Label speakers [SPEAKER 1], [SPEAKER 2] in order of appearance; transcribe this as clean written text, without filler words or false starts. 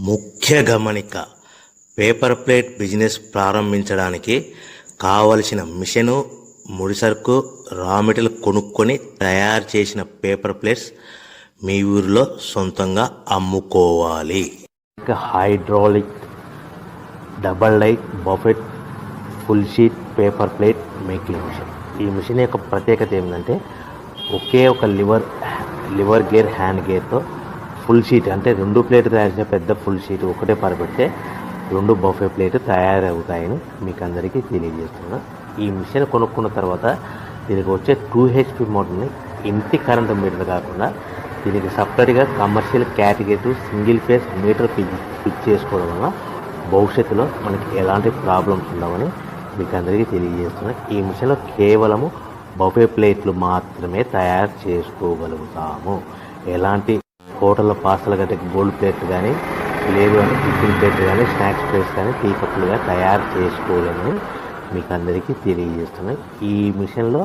[SPEAKER 1] ముఖ్య గమనిక: paper plate business ప్రారంభించడానికి కావలసిన మిషను, ముడిసరుకు, రా మెటీరియల్ కొనుక్కొని తయారు చేసిన పేపర్ ప్లేట్స్ మీ ఊరిలో సొంతంగా అమ్ముకోవాలి. Hydraulic double die buffet full sheet paper plate making machine. ఈ మిషన్ యొక్క ప్రత్యేకత ఏంటంటే ఒకే ఒక లివర్ గేర్, హ్యాండ్ గేర్తో ఫుల్ షీట్ అంటే 2 ప్లేట్లు తయారు చేసే పెద్ద ఫుల్ షీట్ ఒకటే పరబెడితే 2 బఫే ప్లేట్ తయారవుతాయని మీకు అందరికీ తెలియజేస్తున్నా. ఈ మిషన్ కొనుక్కున్న తర్వాత దీనికి వచ్చే 2 HP మోటార్ని ఇంటి కరెంటు మీటర్ కాకుండా దీనికి సపరేట్గా commercial category single phase metre fix చేసుకోవడం వల్ల భవిష్యత్తులో మనకి ఎలాంటి ప్రాబ్లమ్స్ ఉండవని మీకు అందరికీ తెలియజేస్తున్నా. ఈ మిషన్లో కేవలము బఫే ప్లేట్లు మాత్రమే తయారు చేసుకోగలుగుతాము. ఎలాంటి హోటల్లో పార్సల్ గట్టే గోల్డ్ ప్లేట్లు కానీ, లేదు అంటే టిఫిన్ ప్లేట్లు కానీ, స్నాక్స్ ప్లేట్స్ కానీ, టీ కప్పులుగా తయారు చేసుకోలేమని మీకు అందరికీ తెలియజేస్తున్నాయి. ఈ మిషన్లో